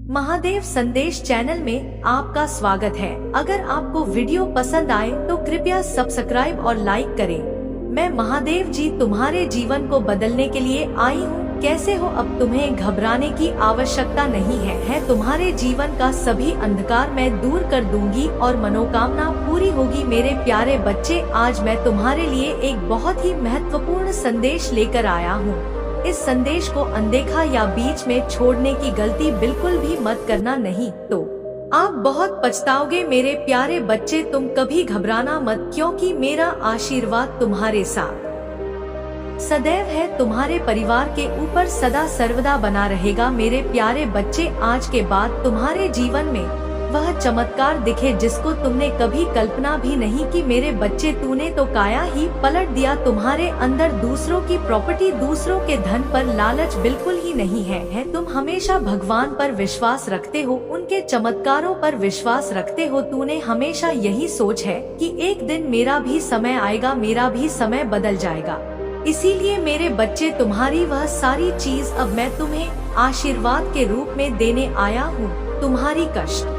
महादेव संदेश चैनल में आपका स्वागत है। अगर आपको वीडियो पसंद आए तो कृपया सब्सक्राइब और लाइक करें। मैं महादेव जी तुम्हारे जीवन को बदलने के लिए आई हूँ। कैसे हो? अब तुम्हें घबराने की आवश्यकता नहीं है। तुम्हारे जीवन का सभी अंधकार मैं दूर कर दूंगी और मनोकामना पूरी होगी। मेरे प्यारे बच्चे, आज मैं तुम्हारे लिए एक बहुत ही महत्वपूर्ण संदेश लेकर आया हूँ। इस संदेश को अनदेखा या बीच में छोड़ने की गलती बिल्कुल भी मत करना, नहीं तो आप बहुत पछताओगे। मेरे प्यारे बच्चे, तुम कभी घबराना मत, क्योंकि मेरा आशीर्वाद तुम्हारे साथ सदैव है। तुम्हारे परिवार के ऊपर सदा सर्वदा बना रहेगा। मेरे प्यारे बच्चे, आज के बाद तुम्हारे जीवन में वह चमत्कार दिखे जिसको तुमने कभी कल्पना भी नहीं की। मेरे बच्चे, तूने तो काया ही पलट दिया। तुम्हारे अंदर दूसरों की प्रॉपर्टी, दूसरों के धन पर लालच बिल्कुल ही नहीं है। तुम हमेशा भगवान पर विश्वास रखते हो, उनके चमत्कारों पर विश्वास रखते हो। तूने हमेशा यही सोच है कि एक दिन मेरा भी समय आएगा, मेरा भी समय बदल जाएगा। इसीलिए मेरे बच्चे, तुम्हारी वह सारी चीज अब मैं तुम्हें आशीर्वाद के रूप में देने आया हूँ। तुम्हारी कष्ट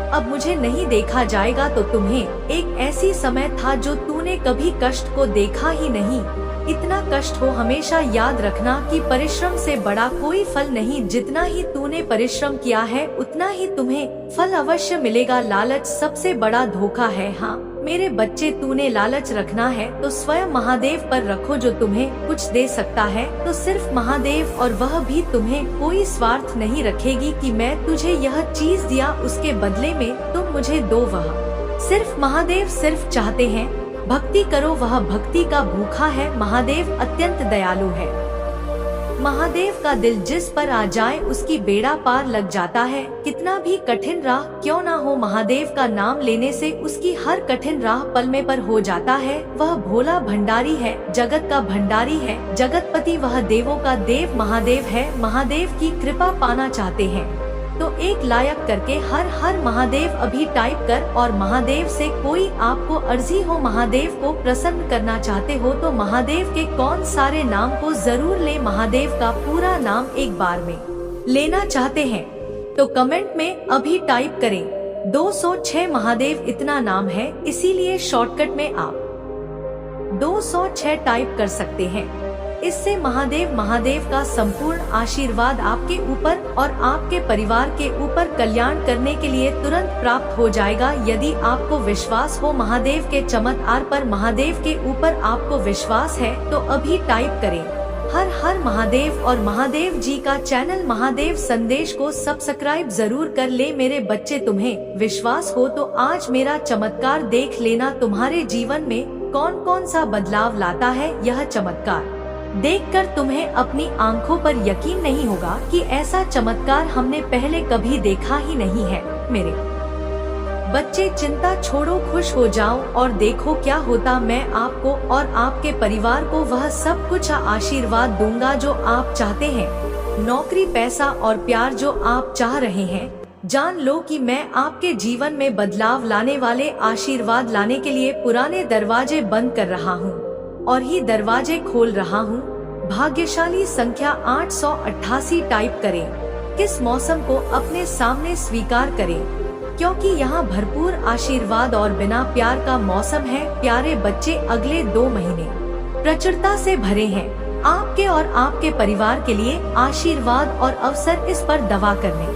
अब मुझे नहीं देखा जाएगा। तो तुम्हें एक ऐसी समय था जो तूने कभी कष्ट को देखा ही नहीं। इतना कष्ट हो, हमेशा याद रखना कि परिश्रम से बड़ा कोई फल नहीं। जितना ही तूने परिश्रम किया है उतना ही तुम्हें फल अवश्य मिलेगा। लालच सबसे बड़ा धोखा है। हाँ मेरे बच्चे, तूने लालच रखना है तो स्वयं महादेव पर रखो, जो तुम्हें कुछ दे सकता है तो सिर्फ महादेव, और वह भी तुम्हें कोई स्वार्थ नहीं रखेगी कि मैं तुझे यह चीज दिया, उसके बदले में तुम मुझे दो। वह सिर्फ महादेव सिर्फ चाहते हैं भक्ति करो, वह भक्ति का भूखा है। महादेव अत्यंत दयालु है। महादेव का दिल जिस पर आ जाए उसकी बेड़ा पार लग जाता है। कितना भी कठिन राह क्यों ना हो, महादेव का नाम लेने से उसकी हर कठिन राह पल में पर हो जाता है। वह भोला भंडारी है, जगत का भंडारी है, जगतपति, वह देवों का देव महादेव है। महादेव की कृपा पाना चाहते हैं तो एक लायक करके हर हर महादेव अभी टाइप कर, और महादेव से कोई आपको अर्जी हो, महादेव को प्रसन्न करना चाहते हो तो महादेव के कौन सारे नाम को जरूर ले। महादेव का पूरा नाम एक बार में लेना चाहते हैं तो कमेंट में अभी टाइप करें 206। महादेव इतना नाम है, इसीलिए शॉर्टकट में आप 206 टाइप कर सकते हैं। इससे महादेव का संपूर्ण आशीर्वाद आपके ऊपर और आपके परिवार के ऊपर कल्याण करने के लिए तुरंत प्राप्त हो जाएगा। यदि आपको विश्वास हो महादेव के चमत्कार पर, महादेव के ऊपर आपको विश्वास है तो अभी टाइप करें हर हर महादेव, और महादेव जी का चैनल महादेव संदेश को सब्सक्राइब जरूर कर ले। मेरे बच्चे, तुम्हें विश्वास हो तो आज मेरा चमत्कार देख लेना। तुम्हारे जीवन में कौन कौन सा बदलाव लाता है यह चमत्कार देखकर तुम्हें अपनी आंखों पर यकीन नहीं होगा कि ऐसा चमत्कार हमने पहले कभी देखा ही नहीं है। मेरे बच्चे, चिंता छोड़ो, खुश हो जाओ और देखो क्या होता। मैं आपको और आपके परिवार को वह सब कुछ आशीर्वाद दूंगा जो आप चाहते हैं। नौकरी, पैसा और प्यार जो आप चाह रहे हैं। जान लो कि मैं आपके जीवन में बदलाव लाने वाले आशीर्वाद लाने के लिए पुराने दरवाजे बंद कर रहा हूँ और ही दरवाजे खोल रहा हूँ। भाग्यशाली संख्या 888 टाइप करें। किस मौसम को अपने सामने स्वीकार करें, क्योंकि यहाँ भरपूर आशीर्वाद और बिना प्यार का मौसम है। प्यारे बच्चे, अगले 2 महीने प्रचुरता से भरे हैं आपके और आपके परिवार के लिए। आशीर्वाद और अवसर इस पर दवा करने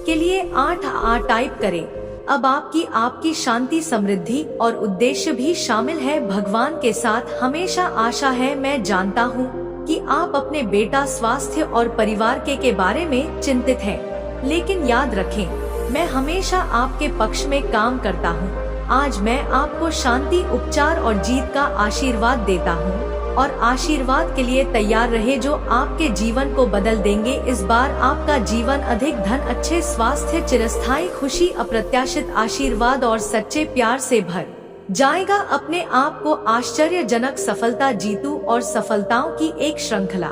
के लिए 8 टाइप करें। अब आपकी शांति, समृद्धि और उद्देश्य भी शामिल है। भगवान के साथ हमेशा आशा है। मैं जानता हूँ कि आप अपने बेटा, स्वास्थ्य और परिवार के बारे में चिंतित हैं, लेकिन याद रखें मैं हमेशा आपके पक्ष में काम करता हूँ। आज मैं आपको शांति, उपचार और जीत का आशीर्वाद देता हूँ, और आशीर्वाद के लिए तैयार रहे जो आपके जीवन को बदल देंगे। इस बार आपका जीवन अधिक धन, अच्छे स्वास्थ्य, चिरस्थायी खुशी, अप्रत्याशित आशीर्वाद और सच्चे प्यार से भर जाएगा। अपने आप को आश्चर्यजनक सफलता, जीतू और सफलताओं की एक श्रृंखला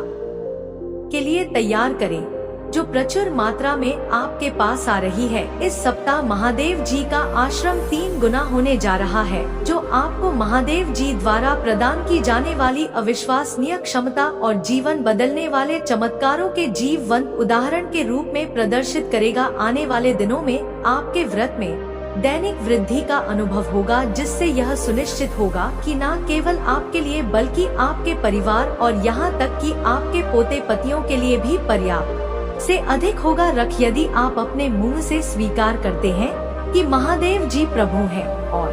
के लिए तैयार करें। जो प्रचुर मात्रा में आपके पास आ रही है। इस सप्ताह महादेव जी का आश्रम 3 गुना होने जा रहा है, जो आपको महादेव जी द्वारा प्रदान की जाने वाली अविश्वसनीय क्षमता और जीवन बदलने वाले चमत्कारों के जीवंत उदाहरण के रूप में प्रदर्शित करेगा। आने वाले दिनों में आपके व्रत में दैनिक वृद्धि का अनुभव होगा, जिससे यह सुनिश्चित होगा कि न केवल आपके लिए बल्कि आपके परिवार और यहाँ तक कि आपके पोते पतियों के लिए भी पर्याप्त से अधिक होगा। रख यदि आप अपने मुंह से स्वीकार करते हैं कि महादेव जी प्रभु हैं और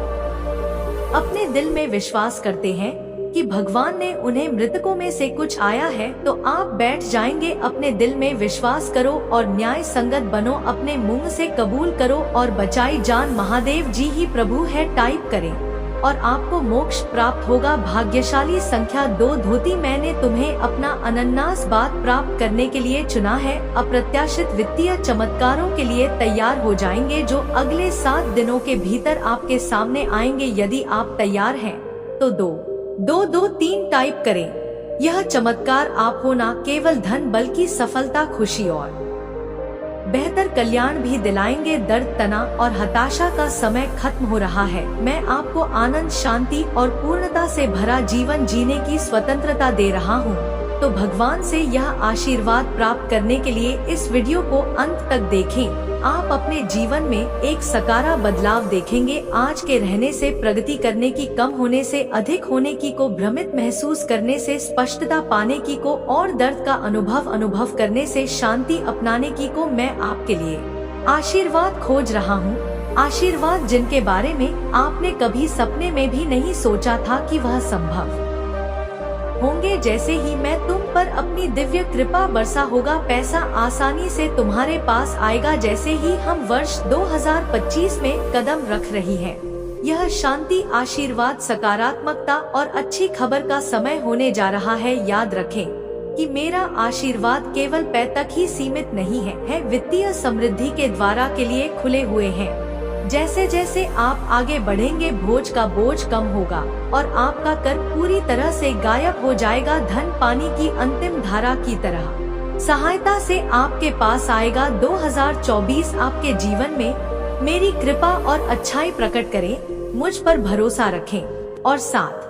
अपने दिल में विश्वास करते हैं कि भगवान ने उन्हें मृतकों में से कुछ आया है, तो आप बैठ जाएंगे। अपने दिल में विश्वास करो और न्याय संगत बनो। अपने मुंह से कबूल करो और बचाई जान महादेव जी ही प्रभु है टाइप करें और आपको मोक्ष प्राप्त होगा। भाग्यशाली संख्या 2 धोती, मैंने तुम्हें अपना अनन्नास बात प्राप्त करने के लिए चुना है। अप्रत्याशित वित्तीय चमत्कारों के लिए तैयार हो जाएंगे, जो अगले 7 दिनों के भीतर आपके सामने आएंगे। यदि आप तैयार हैं तो 2-2-3 टाइप करें। यह चमत्कार आपको न केवल धन बल्कि सफलता, खुशी और बेहतर कल्याण भी दिलाएंगे। दर्द, तनाव और हताशा का समय खत्म हो रहा है। मैं आपको आनंद, शांति और पूर्णता से भरा जीवन जीने की स्वतंत्रता दे रहा हूँ। तो भगवान से यह आशीर्वाद प्राप्त करने के लिए इस वीडियो को अंत तक देखें। आप अपने जीवन में एक सकारात्मक बदलाव देखेंगे। आज के रहने से, प्रगति करने की, कम होने से अधिक होने की को, भ्रमित महसूस करने से स्पष्टता पाने की को और दर्द का अनुभव करने से शांति अपनाने की को मैं आपके लिए आशीर्वाद खोज रहा हूँ। आशीर्वाद जिनके बारे में आपने कभी सपने में भी नहीं सोचा था कि वह संभव होंगे। जैसे ही मैं तुम पर अपनी दिव्य कृपा बरसा होगा, पैसा आसानी से तुम्हारे पास आएगा। जैसे ही हम वर्ष 2025 में कदम रख रही हैं, यह शांति, आशीर्वाद, सकारात्मकता और अच्छी खबर का समय होने जा रहा है। याद रखें कि मेरा आशीर्वाद केवल पैसे तक ही सीमित नहीं है, वित्तीय समृद्धि के द्वारा के लिए खुले हुए हैं। जैसे जैसे आप आगे बढ़ेंगे, बोझ का बोझ कम होगा और आपका कर पूरी तरह से गायब हो जाएगा। धन पानी की अंतिम धारा की तरह सहायता से आपके पास आएगा। 2024 आपके जीवन में मेरी कृपा और अच्छाई प्रकट करें। मुझ पर भरोसा रखें और साथ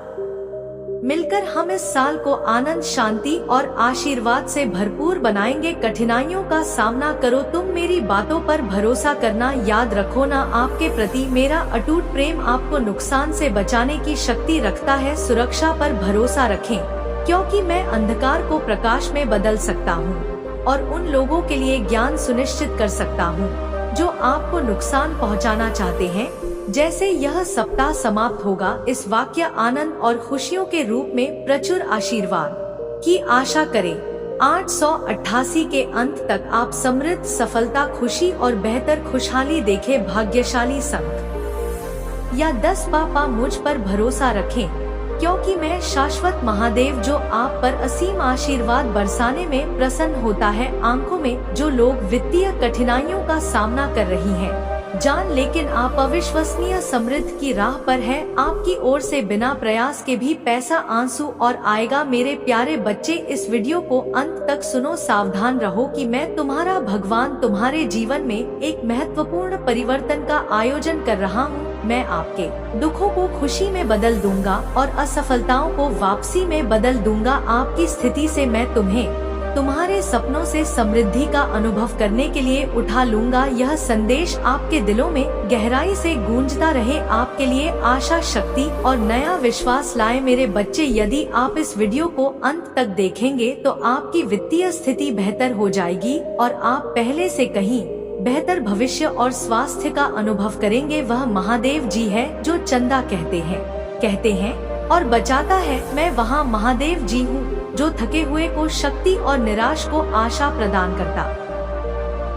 मिलकर हम इस साल को आनंद, शांति और आशीर्वाद से भरपूर बनाएंगे। कठिनाइयों का सामना करो, तुम मेरी बातों पर भरोसा करना। याद रखो ना, आपके प्रति मेरा अटूट प्रेम आपको नुकसान से बचाने की शक्ति रखता है। सुरक्षा पर भरोसा रखें, क्योंकि मैं अंधकार को प्रकाश में बदल सकता हूँ और उन लोगों के लिए ज्ञान सुनिश्चित कर सकता हूँ जो आपको नुकसान पहुँचाना चाहते हैं। जैसे यह सप्ताह समाप्त होगा, इस वाक्य आनंद और खुशियों के रूप में प्रचुर आशीर्वाद की आशा करें। 888 के अंत तक आप समृद्ध, सफलता, खुशी और बेहतर खुशहाली देखें। भाग्यशाली संख्या या 10 पापा, मुझ पर भरोसा रखें, क्योंकि मैं शाश्वत महादेव जो आप पर असीम आशीर्वाद बरसाने में प्रसन्न होता है। आंखों में जो लोग वित्तीय कठिनाइयों का सामना कर रही हैं, जान लेकिन आप अविश्वसनीय समृद्धि की राह पर हैं। आपकी ओर से बिना प्रयास के भी पैसा, आंसू और आएगा। मेरे प्यारे बच्चे, इस वीडियो को अंत तक सुनो। सावधान रहो कि मैं तुम्हारा भगवान तुम्हारे जीवन में एक महत्वपूर्ण परिवर्तन का आयोजन कर रहा हूँ। मैं आपके दुखों को खुशी में बदल दूंगा और असफलताओं को वापसी में बदल दूंगा। आपकी स्थिति से मैं तुम्हें तुम्हारे सपनों से समृद्धि का अनुभव करने के लिए उठा लूंगा। यह संदेश आपके दिलों में गहराई से गूंजता रहे, आपके लिए आशा, शक्ति और नया विश्वास लाए। मेरे बच्चे, यदि आप इस वीडियो को अंत तक देखेंगे तो आपकी वित्तीय स्थिति बेहतर हो जाएगी और आप पहले से कहीं बेहतर भविष्य और स्वास्थ्य का अनुभव करेंगे। वह महादेव जी है जो चंदा कहते हैं और बचाता है। मैं वहाँ महादेव जी हूँ जो थके हुए को शक्ति और निराश को आशा प्रदान करता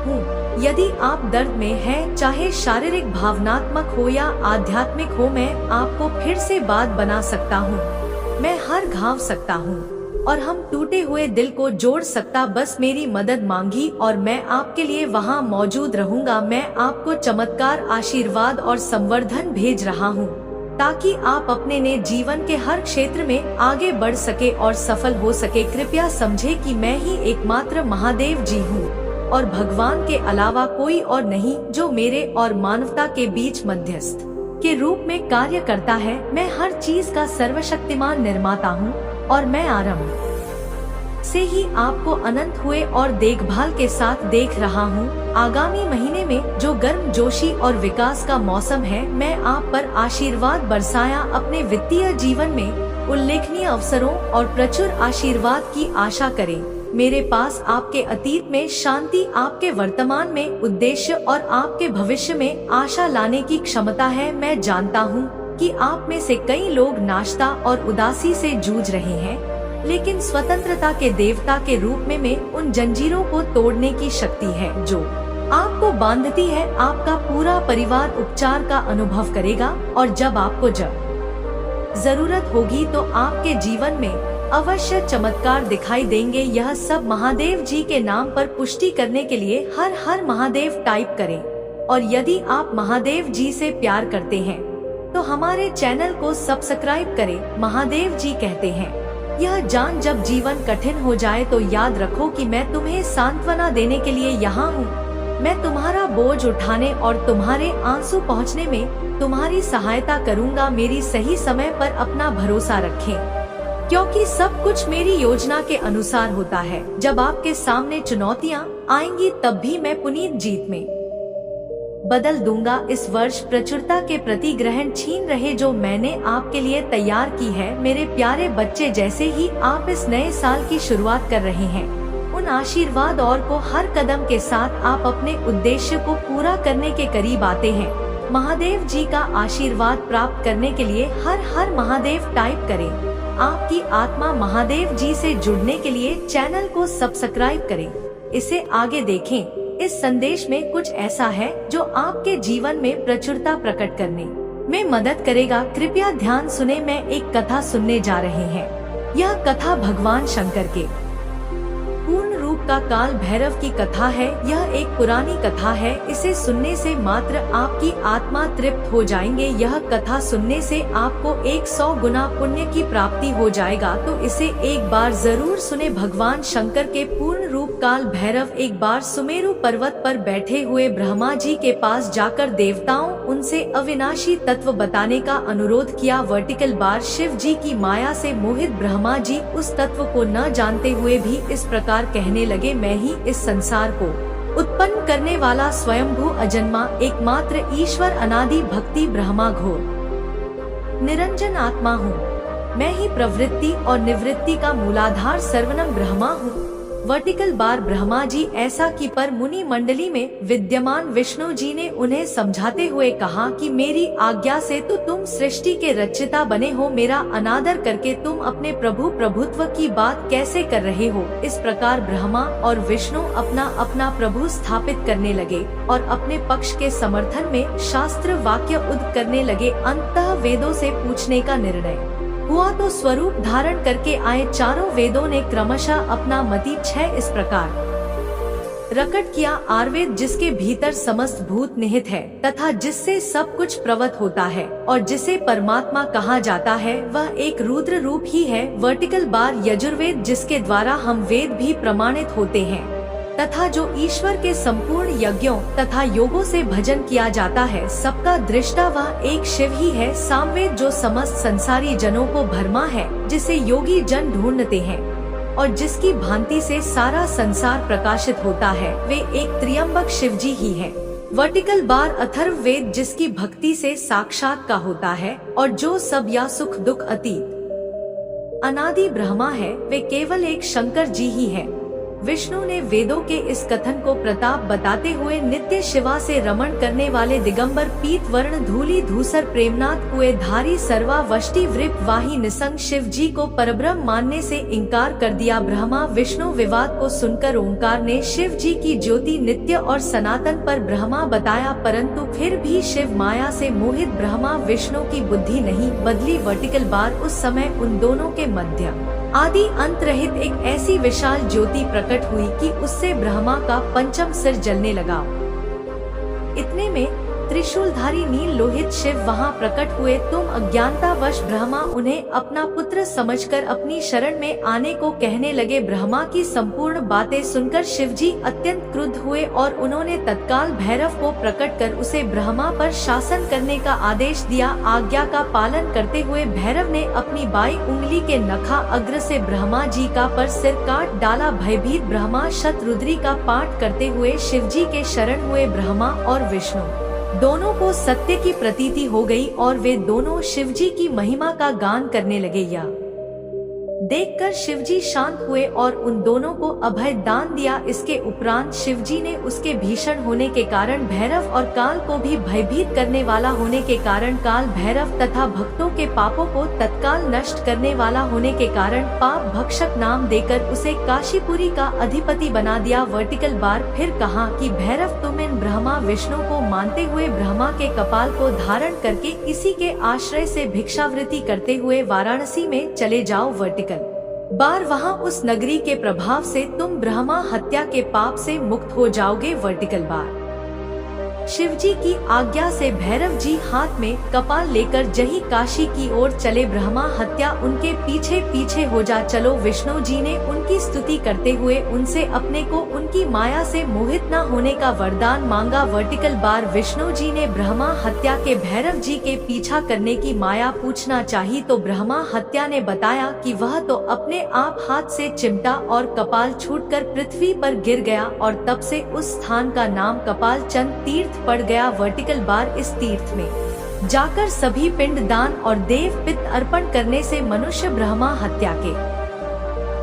हूँ। यदि आप दर्द में हैं, चाहे शारीरिक, भावनात्मक हो या आध्यात्मिक हो, मैं आपको फिर से बात बना सकता हूँ। मैं हर घाव सकता हूँ और हम टूटे हुए दिल को जोड़ सकता। बस मेरी मदद मांगी और मैं आपके लिए वहाँ मौजूद रहूँगा। मैं आपको चमत्कार, आशीर्वाद और संवर्धन भेज रहा हूँ, ताकि आप अपने ने जीवन के हर क्षेत्र में आगे बढ़ सके और सफल हो सके। कृपया समझे कि मैं ही एकमात्र महादेव जी हूँ और भगवान के अलावा कोई और नहीं जो मेरे और मानवता के बीच मध्यस्थ के रूप में कार्य करता है। मैं हर चीज का सर्वशक्तिमान निर्माता हूँ और मैं आरंभ से ही आपको अनंत हुए और देखभाल के साथ देख रहा हूँ। आगामी महीने में जो गर्मजोशी और विकास का मौसम है, मैं आप पर आशीर्वाद बरसाया अपने वित्तीय जीवन में उल्लेखनीय अवसरों और प्रचुर आशीर्वाद की आशा करें। मेरे पास आपके अतीत में शांति, आपके वर्तमान में उद्देश्य और आपके भविष्य में आशा लाने की क्षमता है। मैं जानता हूँ कि आप में से कई लोग नाश्ता और उदासी से जूझ रहे हैं, लेकिन स्वतंत्रता के देवता के रूप में उन जंजीरों को तोड़ने की शक्ति है जो आपको बांधती है। आपका पूरा परिवार उपचार का अनुभव करेगा और जब आपको जरूरत होगी तो आपके जीवन में अवश्य चमत्कार दिखाई देंगे। यह सब महादेव जी के नाम पर पुष्टि करने के लिए हर हर महादेव टाइप करें। और यदि आप महादेव जी से प्यार करते हैं तो हमारे चैनल को सब्सक्राइब करें। महादेव जी कहते हैं, यह जान जब जीवन कठिन हो जाए तो याद रखो कि मैं तुम्हें सांत्वना देने के लिए यहाँ हूँ। मैं तुम्हारा बोझ उठाने और तुम्हारे आंसू पहुँचने में तुम्हारी सहायता करूँगा। मेरी सही समय पर अपना भरोसा रखें, क्योंकि सब कुछ मेरी योजना के अनुसार होता है। जब आपके सामने चुनौतियाँ आएंगी तब भी मैं पुनीत जीत में बदल दूंगा। इस वर्ष प्रचुरता के प्रति ग्रहण छीन रहे जो मैंने आपके लिए तैयार की है। मेरे प्यारे बच्चे, जैसे ही आप इस नए साल की शुरुआत कर रहे हैं, उन आशीर्वाद और को हर कदम के साथ आप अपने उद्देश्य को पूरा करने के करीब आते हैं। महादेव जी का आशीर्वाद प्राप्त करने के लिए हर हर महादेव टाइप करें। आपकी आत्मा महादेव जी से जुड़ने के लिए चैनल को सब्सक्राइब करें। इसे आगे देखें। इस संदेश में कुछ ऐसा है जो आपके जीवन में प्रचुरता प्रकट करने में मदद करेगा। कृपया ध्यान सुने। मैं एक कथा सुनने जा रहे हैं। यह कथा भगवान शंकर के पूर्ण रूप का काल भैरव की कथा है। यह एक पुरानी कथा है। इसे सुनने से मात्र आपकी आत्मा तृप्त हो जाएंगे। यह कथा सुनने से आपको 100 गुना पुण्य की प्राप्ति हो जाएगा, तो इसे एक बार जरूर सुने। भगवान शंकर के पूर्ण रूप काल भैरव एक बार सुमेरु पर्वत पर बैठे हुए ब्रह्मा जी के पास जाकर देवताओं उनसे अविनाशी तत्व बताने का अनुरोध किया। वर्टिकल बार शिव जी की माया से मोहित ब्रह्मा जी उस तत्व को न जानते हुए भी इस प्रकार कहने लगे, मैं ही इस संसार को उत्पन्न करने वाला स्वयंभू अजन्मा एकमात्र ईश्वर अनादि भक्ति ब्रह्मा घोर निरंजन आत्मा हूँ। मैं ही प्रवृत्ति और निवृत्ति का मूलाधार सर्वनम ब्रह्मा हूँ। वर्टिकल बार ब्रह्मा जी ऐसा कि पर मुनि मंडली में विद्यमान विष्णु जी ने उन्हें समझाते हुए कहा कि मेरी आज्ञा से तो तुम सृष्टि के रचयिता बने हो, मेरा अनादर करके तुम अपने प्रभु प्रभुत्व की बात कैसे कर रहे हो। इस प्रकार ब्रह्मा और विष्णु अपना अपना प्रभु स्थापित करने लगे और अपने पक्ष के समर्थन में शास्त्र वाक्य उद्ध करने लगे। अंततः वेदों से पूछने का निर्णय हुआ तो स्वरूप धारण करके आए चारों वेदों ने क्रमशः अपना मति 6 इस प्रकार प्रकट किया। आर्वेद जिसके भीतर समस्त भूत निहित है तथा जिससे सब कुछ प्रवत होता है और जिसे परमात्मा कहा जाता है, वह एक रुद्र रूप ही है। वर्टिकल बार यजुर्वेद जिसके द्वारा हम वेद भी प्रमाणित होते हैं तथा जो ईश्वर के संपूर्ण यज्ञों तथा योगों से भजन किया जाता है, सबका दृष्टा वह एक शिव ही है। सामवेद जो समस्त संसारी जनों को भरमा है, जिसे योगी जन ढूंढते हैं और जिसकी भांति से सारा संसार प्रकाशित होता है, वे एक त्र्यंबक शिवजी ही है। वर्टिकल बार अथर्ववेद जिसकी भक्ति से साक्षात का होता है और जो सब या सुख दुख अतीत अनादि ब्रह्मा है, वे केवल एक शंकर जी ही है। विष्णु ने वेदों के इस कथन को प्रताप बताते हुए नित्य शिवा से रमण करने वाले दिगंबर पीत वर्ण धूली धूसर प्रेमनाथ कुए धारी सर्वा वष्टि वृप वाही निसंग शिव जी को परब्रह्म मानने से इनकार कर दिया। ब्रह्मा विष्णु विवाद को सुनकर ओंकार ने शिव जी की ज्योति नित्य और सनातन पर ब्रह्मा बताया, परंतु फिर भी शिव माया से मोहित ब्रह्मा विष्णु की बुद्धि नहीं बदली। वर्टिकल बार उस समय उन दोनों के मध्य आदि अंत रहित एक ऐसी विशाल ज्योति प्रकट हुई कि उससे ब्रह्मा का पंचम सिर जलने लगा। इतने में त्रिशूलधारी नील लोहित शिव वहां प्रकट हुए। तुम अज्ञानतावश ब्रह्मा उन्हें अपना पुत्र समझकर अपनी शरण में आने को कहने लगे। ब्रह्मा की संपूर्ण बातें सुनकर शिवजी अत्यंत क्रुद्ध हुए और उन्होंने तत्काल भैरव को प्रकट कर उसे ब्रह्मा पर शासन करने का आदेश दिया। आज्ञा का पालन करते हुए भैरव ने अपनी बाई उंगली के नखा अग्र से ब्रह्मा जी का पर सिर काट डाला। भयभीत ब्रह्मा शतरुद्री का पाठ करते हुए शिवजी के शरण हुए। ब्रह्मा और विष्णु दोनों को सत्य की प्रतीति हो गई और वे दोनों शिवजी की महिमा का गान करने लगे। यह देखकर शिवजी शांत हुए और उन दोनों को अभय दान दिया। इसके उपरांत शिवजी ने उसके भीषण होने के कारण भैरव और काल को भी भयभीत करने वाला होने के कारण काल भैरव तथा भक्तों के पापों को तत्काल नष्ट करने वाला होने के कारण पाप भक्षक नाम देकर उसे काशीपुरी का अधिपति बना दिया। वर्टिकल बार फिर कहा कि भैरव तुम इन ब्रह्मा विष्णु को मानते हुए ब्रह्मा के कपाल को धारण करके इसी के आश्रय से भिक्षावृत्ति करते हुए वाराणसी में चले जाओ। वर्टिकल बार वहाँ उस नगरी के प्रभाव से तुम ब्रह्मा हत्या के पाप से मुक्त हो जाओगे। वर्टिकल बार शिवजी की आज्ञा से भैरव जी हाथ में कपाल लेकर जही काशी की ओर चले। ब्रह्मा हत्या उनके पीछे पीछे हो जा चलो। विष्णु जी ने उनकी स्तुति करते हुए उनसे अपने को उनकी माया से मोहित न होने का वरदान मांगा। वर्टिकल बार विष्णु जी ने ब्रह्मा हत्या के भैरव जी के पीछा करने की माया पूछना चाहिए तो ब्रह्मा हत्या ने बताया कि वह तो अपने आप हाथ से चिमटा और कपाल छूटकर पृथ्वी पर गिर गया और तब से उस स्थान का नाम कपाल चंद तीर्थ पड़ गया। वर्टिकल बार इस तीर्थ में जाकर सभी पिंड दान और देव पित्त अर्पण करने से मनुष्य ब्रह्मा हत्या के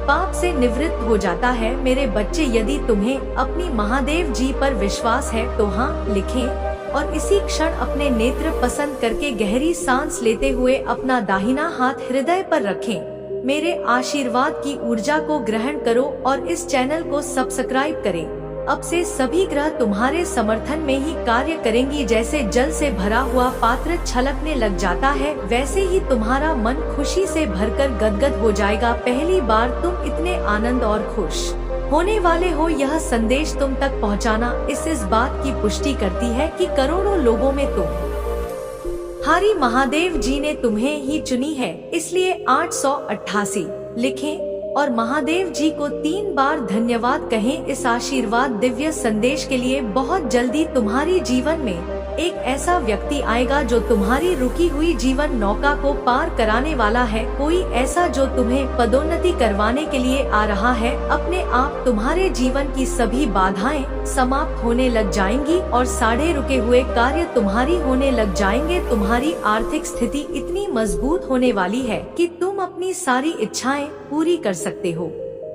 पाप से निवृत्त हो जाता है। मेरे बच्चे यदि तुम्हें अपनी महादेव जी पर विश्वास है तो हाँ लिखें और इसी क्षण अपने नेत्र पसंद करके गहरी सांस लेते हुए अपना दाहिना हाथ हृदय पर रखें। मेरे आशीर्वाद की ऊर्जा को ग्रहण करो और इस चैनल को सब्सक्राइब करें। अब से सभी ग्रह तुम्हारे समर्थन में ही कार्य करेंगी। जैसे जल से भरा हुआ पात्र छलकने लग जाता है वैसे ही तुम्हारा मन खुशी से भरकर गदगद हो जाएगा। पहली बार तुम इतने आनंद और खुश होने वाले हो यह संदेश तुम तक पहुंचाना इस बात की पुष्टि करती है कि करोड़ों लोगों में तुम हरि महादेव जी ने तुम्हें ही चुनी है। इसलिए 888 लिखें और महादेव जी को 3 बार धन्यवाद कहें। इस आशीर्वाद दिव्य संदेश के लिए बहुत जल्दी तुम्हारी जीवन में एक ऐसा व्यक्ति आएगा जो तुम्हारी रुकी हुई जीवन नौका को पार कराने वाला है। कोई ऐसा जो तुम्हें पदोन्नति करवाने के लिए आ रहा है। अपने आप तुम्हारे जीवन की सभी बाधाएं समाप्त होने लग जाएंगी और साढ़े रुके हुए कार्य तुम्हारी होने लग जाएंगे। तुम्हारी आर्थिक स्थिति इतनी मजबूत होने वाली है कि तुम अपनी सारी इच्छाएं पूरी कर सकते हो।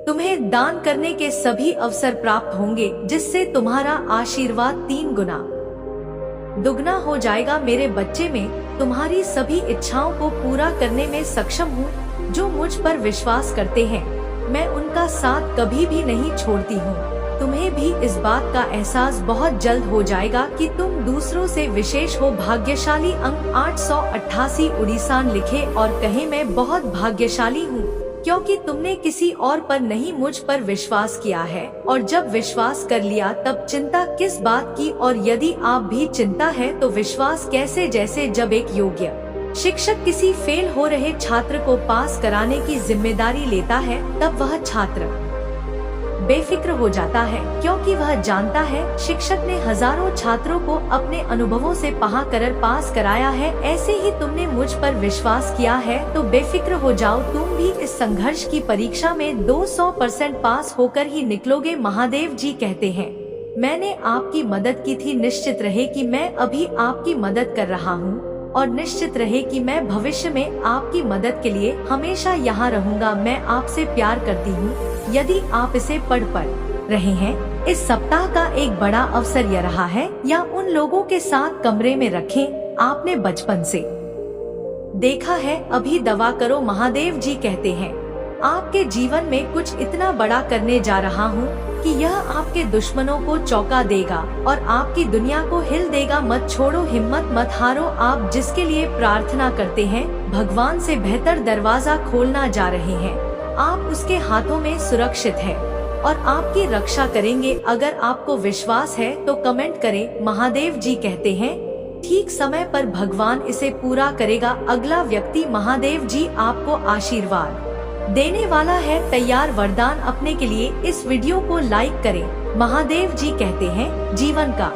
तुम्हें दान करने के सभी अवसर प्राप्त होंगे जिससे तुम्हारा आशीर्वाद 3 गुना दुगना हो जाएगा। मेरे बच्चे में तुम्हारी सभी इच्छाओं को पूरा करने में सक्षम हूँ। जो मुझ पर विश्वास करते हैं मैं उनका साथ कभी भी नहीं छोड़ती हूँ। तुम्हें भी इस बात का एहसास बहुत जल्द हो जाएगा कि तुम दूसरों से विशेष हो। भाग्यशाली अंक 888 उड़ीसान लिखे और कहे मैं बहुत भाग्यशाली हूँ क्योंकि तुमने किसी और पर नहीं मुझ पर विश्वास किया है और जब विश्वास कर लिया तब चिंता किस बात की। और यदि आप भी चिंता है तो विश्वास कैसे। जैसे जब एक योग्य शिक्षक किसी फेल हो रहे छात्र को पास कराने की जिम्मेदारी लेता है तब वह छात्र बेफिक्र हो जाता है क्योंकि वह जानता है शिक्षक ने हजारों छात्रों को अपने अनुभवों से पढ़ा कर पास कराया है। ऐसे ही तुमने मुझ पर विश्वास किया है तो बेफिक्र हो जाओ। तुम भी इस संघर्ष की परीक्षा में 200% पास होकर ही निकलोगे। महादेव जी कहते हैं मैंने आपकी मदद की थी। निश्चित रहे कि मैं अभी आपकी मदद कर रहा हूँ और निश्चित रहे कि मैं भविष्य में आपकी मदद के लिए हमेशा यहाँ रहूँगा। मैं आपसे प्यार करती हूँ। यदि आप इसे पढ़ रहे हैं इस सप्ताह का एक बड़ा अवसर यह रहा है या उन लोगों के साथ कमरे में रखें आपने बचपन से देखा है। अभी दवा करो। महादेव जी कहते हैं आपके जीवन में कुछ इतना बड़ा करने जा रहा हूँ कि यह आपके दुश्मनों को चौंका देगा और आपकी दुनिया को हिल देगा। मत छोड़ो, हिम्मत मत हारो। आप जिसके लिए प्रार्थना करते हैं भगवान से बेहतर दरवाजा खोलना जा रहे हैं। आप उसके हाथों में सुरक्षित है और आपकी रक्षा करेंगे। अगर आपको विश्वास है तो कमेंट करें। महादेव जी कहते हैं ठीक समय पर भगवान इसे पूरा करेगा। अगला व्यक्ति महादेव जी आपको आशीर्वाद देने वाला है। तैयार वरदान अपने के लिए इस वीडियो को लाइक करें। महादेव जी कहते हैं जीवन का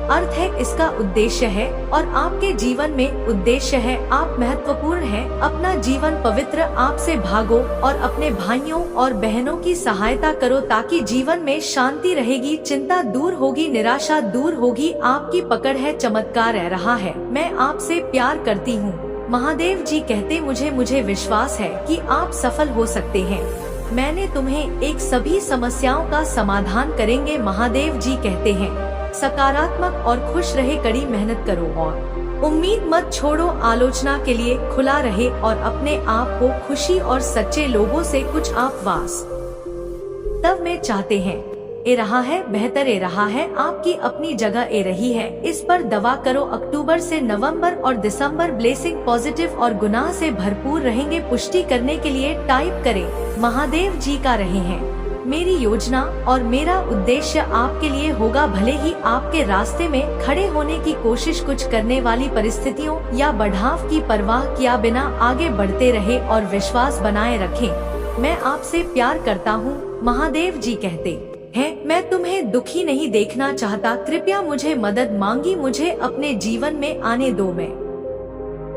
अर्थ है, इसका उद्देश्य है और आपके जीवन में उद्देश्य है। आप महत्वपूर्ण हैं। अपना जीवन पवित्र आप से भागो और अपने भाइयों और बहनों की सहायता करो ताकि जीवन में शांति रहेगी, चिंता दूर होगी, निराशा दूर होगी। आपकी पकड़ है, चमत्कार रह रहा है। मैं आपसे प्यार करती हूँ। महादेव जी कहते मुझे विश्वास है कि आप सफल हो सकते हैं। मैंने तुम्हें एक सभी समस्याओं का समाधान करेंगे। महादेव जी कहते हैं सकारात्मक और खुश रहे, कड़ी मेहनत करो और उम्मीद मत छोड़ो। आलोचना के लिए खुला रहे और अपने आप को खुशी और सच्चे लोगों से कुछ आप वास्तव में चाहते हैं। ए रहा है, बेहतर ए रहा है, आपकी अपनी जगह ए रही है। इस पर दवा करो। अक्टूबर से नवंबर और दिसंबर ब्लेसिंग पॉजिटिव और गुनाह से भरपूर रहेंगे। पुष्टि करने के लिए टाइप करें महादेव जी का रहे हैं। मेरी योजना और मेरा उद्देश्य आपके लिए होगा। भले ही आपके रास्ते में खड़े होने की कोशिश कुछ करने वाली परिस्थितियों या बढ़ाव की परवाह किया बिना आगे बढ़ते रहे और विश्वास बनाए रखें। मैं आपसे प्यार करता हूँ। महादेव जी कहते हैं मैं तुम्हें दुखी नहीं देखना चाहता। कृपया मुझे मदद मांगी, मुझे अपने जीवन में आने दो। मैं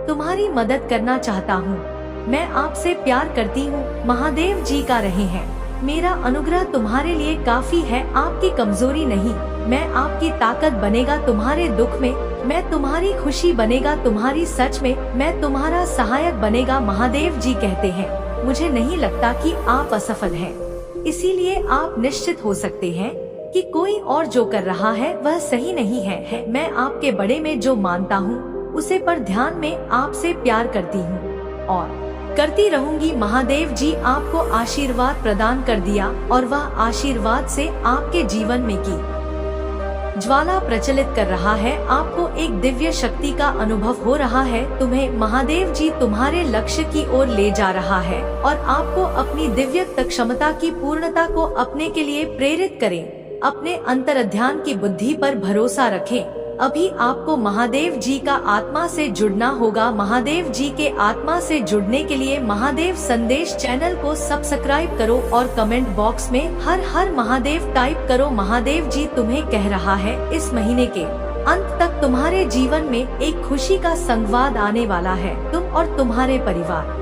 तुम्हारी मदद करना चाहता हूँ। मैं आपसे प्यार करती हूँ। महादेव जी का रहे हैं मेरा अनुग्रह तुम्हारे लिए काफी है, आपकी कमजोरी नहीं। मैं आपकी ताकत बनेगा तुम्हारे दुख में, मैं तुम्हारी खुशी बनेगा तुम्हारी सच में, मैं तुम्हारा सहायक बनेगा। महादेव जी कहते हैं मुझे नहीं लगता कि आप असफल हैं, इसीलिए आप निश्चित हो सकते हैं कि कोई और जो कर रहा है वह सही नहीं है। मैं आपके बड़े में जो मानता हूँ उसे पर ध्यान में आपसे प्यार करती हूँ और करती रहूंगी। महादेव जी आपको आशीर्वाद प्रदान कर दिया और वह आशीर्वाद से आपके जीवन में की ज्वाला प्रचलित कर रहा है। आपको एक दिव्य शक्ति का अनुभव हो रहा है। तुम्हें महादेव जी तुम्हारे लक्ष्य की ओर ले जा रहा है और आपको अपनी दिव्य क्षमता की पूर्णता को अपने के लिए प्रेरित करें। अपने अंतर्ध्यान की बुद्धि पर भरोसा रखें। अभी आपको महादेव जी का आत्मा से जुड़ना होगा। महादेव जी के आत्मा से जुड़ने के लिए महादेव संदेश चैनल को सब्सक्राइब करो और कमेंट बॉक्स में हर हर महादेव टाइप करो। महादेव जी तुम्हें कह रहा है इस महीने के अंत तक तुम्हारे जीवन में एक खुशी का संवाद आने वाला है। तुम और तुम्हारे परिवार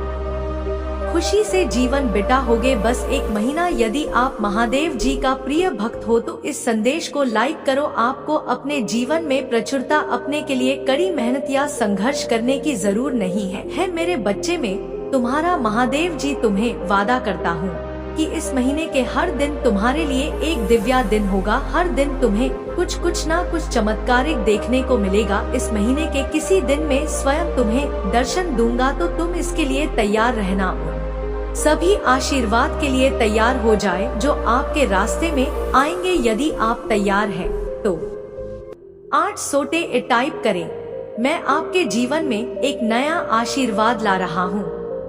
खुशी से जीवन बिता होगे। बस एक महीना। यदि आप महादेव जी का प्रिय भक्त हो तो इस संदेश को लाइक करो। आपको अपने जीवन में प्रचुरता अपने के लिए कड़ी मेहनत या संघर्ष करने की जरूर नहीं है। मेरे बच्चे में तुम्हारा महादेव जी तुम्हें वादा करता हूँ कि इस महीने के हर दिन तुम्हारे लिए एक दिव्य दिन होगा। हर दिन तुम्हें कुछ ना कुछ चमत्कारिक देखने को मिलेगा। इस महीने के किसी दिन में स्वयं तुम्हें दर्शन दूंगा तो तुम इसके लिए तैयार रहना। सभी आशीर्वाद के लिए तैयार हो जाए जो आपके रास्ते में आएंगे। यदि आप तैयार हैं तो 8 सोटे टाइप करें। मैं आपके जीवन में एक नया आशीर्वाद ला रहा हूँ,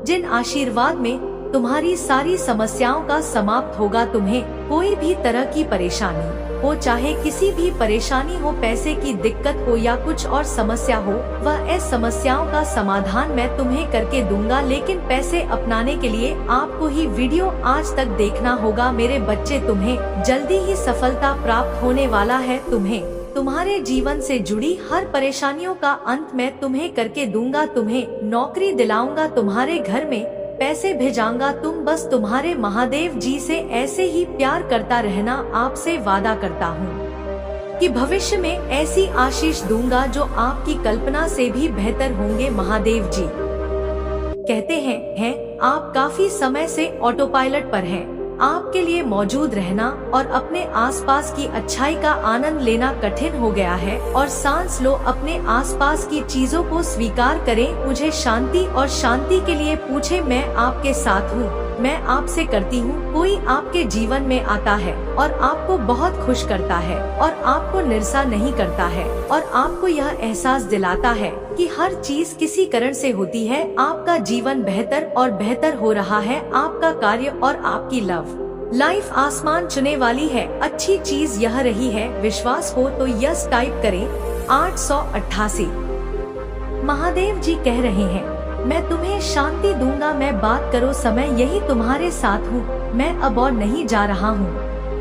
जिन आशीर्वाद में तुम्हारी सारी समस्याओं का समाप्त होगा। तुम्हें कोई भी तरह की परेशानी हो, चाहे किसी भी परेशानी हो, पैसे की दिक्कत हो या कुछ और समस्या हो, वह ऐसी समस्याओं का समाधान मैं तुम्हें करके दूंगा। लेकिन पैसे अपनाने के लिए आपको ही वीडियो आज तक देखना होगा। मेरे बच्चे, तुम्हें जल्दी ही सफलता प्राप्त होने वाला है। तुम्हें तुम्हारे जीवन से जुड़ी हर परेशानियों का अंत मैं तुम्हें करके दूंगा। तुम्हें नौकरी दिलाऊंगा, तुम्हारे घर में पैसे भेजाऊंगा। तुम बस तुम्हारे महादेव जी से ऐसे ही प्यार करता रहना। आपसे वादा करता हूँ कि भविष्य में ऐसी आशीष दूंगा जो आपकी कल्पना से भी बेहतर होंगे। महादेव जी कहते हैं आप काफी समय से ऑटो पायलट पर हैं। आपके लिए मौजूद रहना और अपने आसपास की अच्छाई का आनंद लेना कठिन हो गया है। और सांस लो, अपने आसपास की चीजों को स्वीकार करें। मुझे शांति और शांति के लिए पूछे। मैं आपके साथ हूँ, मैं आपसे करती हूँ। कोई आपके जीवन में आता है और आपको बहुत खुश करता है और आपको निराशा नहीं करता है और आपको यह एहसास दिलाता है कि हर चीज किसी कारण से होती है। आपका जीवन बेहतर और बेहतर हो रहा है। आपका कार्य और आपकी लव लाइफ आसमान चुने वाली है। अच्छी चीज यह रही है, विश्वास हो तो यस टाइप करें। 888। महादेव जी कह रहे हैं, मैं तुम्हें शांति दूंगा, मैं बात करो समय यही तुम्हारे साथ हूँ, मैं अब और नहीं जा रहा हूँ,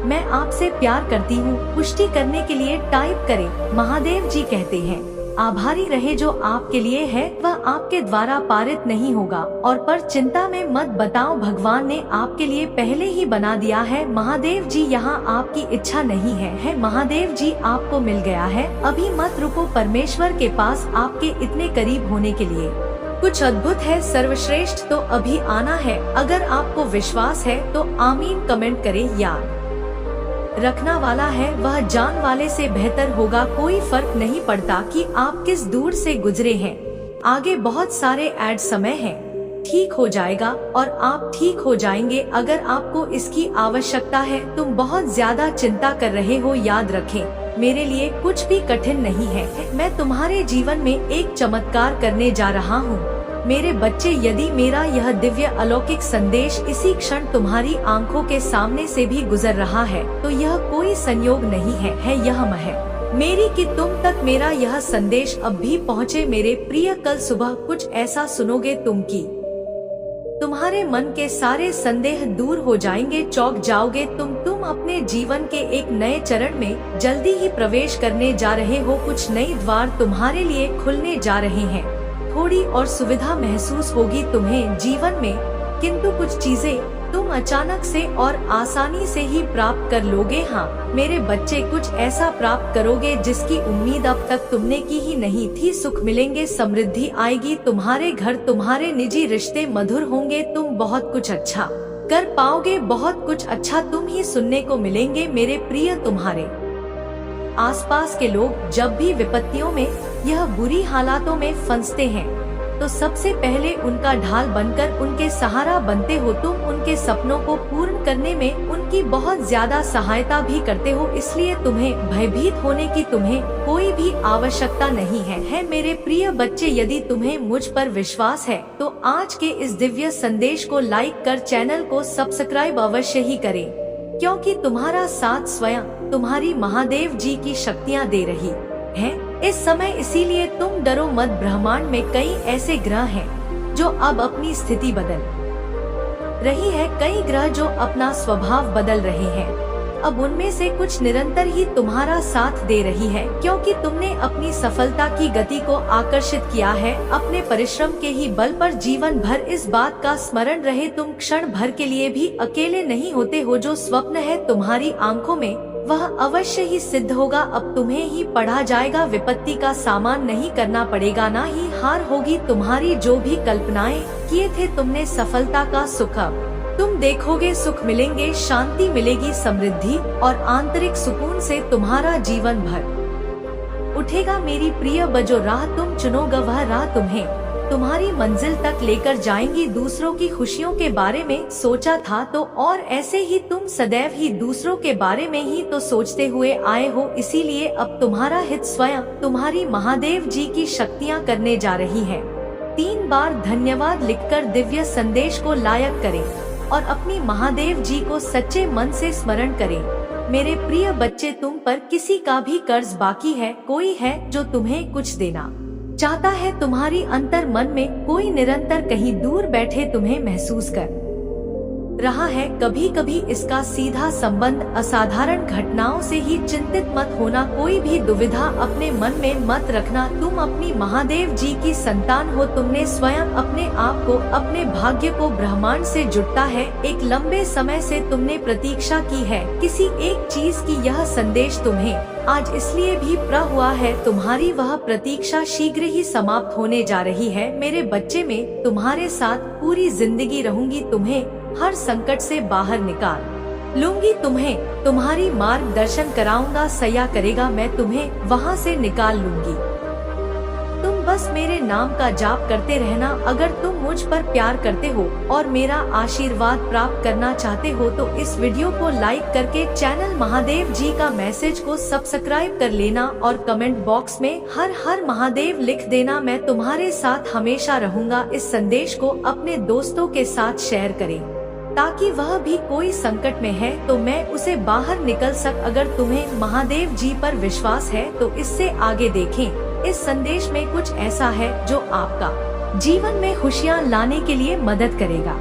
मैं आपसे प्यार करती हूँ। पुष्टि करने के लिए टाइप करें। महादेव जी कहते हैं, आभारी रहे, जो आपके लिए है वह आपके द्वारा पारित नहीं होगा, और पर चिंता में मत बताओ, भगवान ने आपके लिए पहले ही बना दिया है। महादेव जी यहाँ आपकी इच्छा नहीं है, महादेव जी आपको मिल गया है। अभी मत रुको, परमेश्वर के पास आपके इतने करीब होने के लिए कुछ अद्भुत है, सर्वश्रेष्ठ तो अभी आना है। अगर आपको विश्वास है तो आमीन कमेंट करें। याद रखना वाला है वह जान वाले से बेहतर होगा। कोई फर्क नहीं पड़ता कि आप किस दूर से गुजरे हैं, आगे बहुत सारे ऐड समय है, ठीक हो जाएगा और आप ठीक हो जाएंगे। अगर आपको इसकी आवश्यकता है, तुम बहुत ज्यादा चिंता कर रहे हो, याद रखें मेरे लिए कुछ भी कठिन नहीं है। मैं तुम्हारे जीवन में एक चमत्कार करने जा रहा हूँ मेरे बच्चे। यदि मेरा यह दिव्य अलौकिक संदेश इसी क्षण तुम्हारी आंखों के सामने से भी गुजर रहा है, तो यह कोई संयोग नहीं है यह है मेरी कि तुम तक मेरा यह संदेश अब भी पहुँचे। मेरे प्रिय, कल सुबह कुछ ऐसा सुनोगे तुम की तुम्हारे मन के सारे संदेह दूर हो जाएंगे, चौंक जाओगे तुम अपने जीवन के एक नए चरण में जल्दी ही प्रवेश करने जा रहे हो। कुछ नई द्वार तुम्हारे लिए खुलने जा रहे हैं, थोड़ी और सुविधा महसूस होगी तुम्हें जीवन में, किंतु कुछ चीजें तुम अचानक से और आसानी से ही प्राप्त कर लोगे। हाँ मेरे बच्चे, कुछ ऐसा प्राप्त करोगे जिसकी उम्मीद अब तक तुमने की ही नहीं थी। सुख मिलेंगे, समृद्धि आएगी, तुम्हारे घर, तुम्हारे निजी रिश्ते मधुर होंगे, तुम बहुत कुछ अच्छा कर पाओगे, बहुत कुछ अच्छा तुम ही सुनने को मिलेंगे। मेरे प्रिय, तुम्हारे आसपास के लोग जब भी विपत्तियों में, यह बुरी हालातों में फंसते हैं, तो सबसे पहले उनका ढाल बनकर उनके सहारा बनते हो। तुम उनके सपनों को पूर्ण करने में उनकी बहुत ज्यादा सहायता भी करते हो, इसलिए तुम्हें भयभीत होने की तुम्हें कोई भी आवश्यकता नहीं है मेरे प्रिय बच्चे। यदि तुम्हें मुझ पर विश्वास है तो आज के इस दिव्य संदेश को लाइक कर चैनल को सब्सक्राइब अवश्य ही करें, क्योंकि तुम्हारा साथ स्वयं तुम्हारी महादेव जी की शक्तियाँ दे रही है इस समय। इसीलिए तुम डरो मत, ब्रह्मांड में कई ऐसे ग्रह हैं जो अब अपनी स्थिति बदल रही है, कई ग्रह जो अपना स्वभाव बदल रहे हैं। अब उनमें से कुछ निरंतर ही तुम्हारा साथ दे रही है, क्योंकि तुमने अपनी सफलता की गति को आकर्षित किया है अपने परिश्रम के ही बल पर। जीवन भर इस बात का स्मरण रहे, तुम क्षण भर के लिए भी अकेले नहीं होते हो। जो स्वप्न है तुम्हारी आंखों में वह अवश्य ही सिद्ध होगा। अब तुम्हें ही पढ़ा जाएगा, विपत्ति का सामना नहीं करना पड़ेगा, ना ही हार होगी। तुम्हारी जो भी कल्पनाएं किए थे तुमने, सफलता का सुख अब तुम देखोगे। सुख मिलेंगे, शांति मिलेगी, समृद्धि और आंतरिक सुकून से तुम्हारा जीवन भर उठेगा। मेरी प्रिय बजो, राह तुम चुनोगे वह राह तुम्हें तुम्हारी मंजिल तक लेकर जाएंगी। दूसरों की खुशियों के बारे में सोचा था तो और ऐसे ही तुम सदैव ही दूसरों के बारे में ही तो सोचते हुए आए हो, इसीलिए अब तुम्हारा हित स्वयं तुम्हारी महादेव जी की शक्तियाँ करने जा रही है। 3 बार धन्यवाद लिखकर दिव्य संदेश को लायक करें और अपनी महादेव जी को सच्चे मन से स्मरण करें। मेरे प्रिय बच्चे, तुम पर किसी का भी कर्ज बाकी है, कोई है जो तुम्हें कुछ देना चाहता है, तुम्हारी अंतर मन में कोई निरंतर कहीं दूर बैठे तुम्हें महसूस कर रहा है। कभी कभी इसका सीधा संबंध असाधारण घटनाओं से ही। चिंतित मत होना, कोई भी दुविधा अपने मन में मत रखना। तुम अपनी महादेव जी की संतान हो, तुमने स्वयं अपने आप को, अपने भाग्य को ब्रह्मांड से जुड़ता है। एक लंबे समय से तुमने प्रतीक्षा की है किसी एक चीज की, यह संदेश तुम्हें आज इसलिए भी प्राप्त हुआ है। तुम्हारी वह प्रतीक्षा शीघ्र ही समाप्त होने जा रही है। मेरे बच्चे, में तुम्हारे साथ पूरी जिंदगी रहूंगी, तुम्हें हर संकट से बाहर निकाल लूंगी, तुम्हें तुम्हारी मार्गदर्शन कराऊंगा, सया करेगा मैं तुम्हें वहां से निकाल लूंगी। तुम बस मेरे नाम का जाप करते रहना। अगर तुम मुझ पर प्यार करते हो और मेरा आशीर्वाद प्राप्त करना चाहते हो तो इस वीडियो को लाइक करके चैनल महादेव जी का मैसेज को सब्सक्राइब कर लेना और कमेंट बॉक्स में हर हर महादेव लिख देना। मैं तुम्हारे साथ हमेशा रहूंगा। इस संदेश को अपने दोस्तों के साथ शेयर करें। ताकि वह भी कोई संकट में है तो मैं उसे बाहर निकल सक। अगर तुम्हें महादेव जी पर विश्वास है तो इससे आगे देखें। इस संदेश में कुछ ऐसा है जो आपका जीवन में खुशियाँ लाने के लिए मदद करेगा।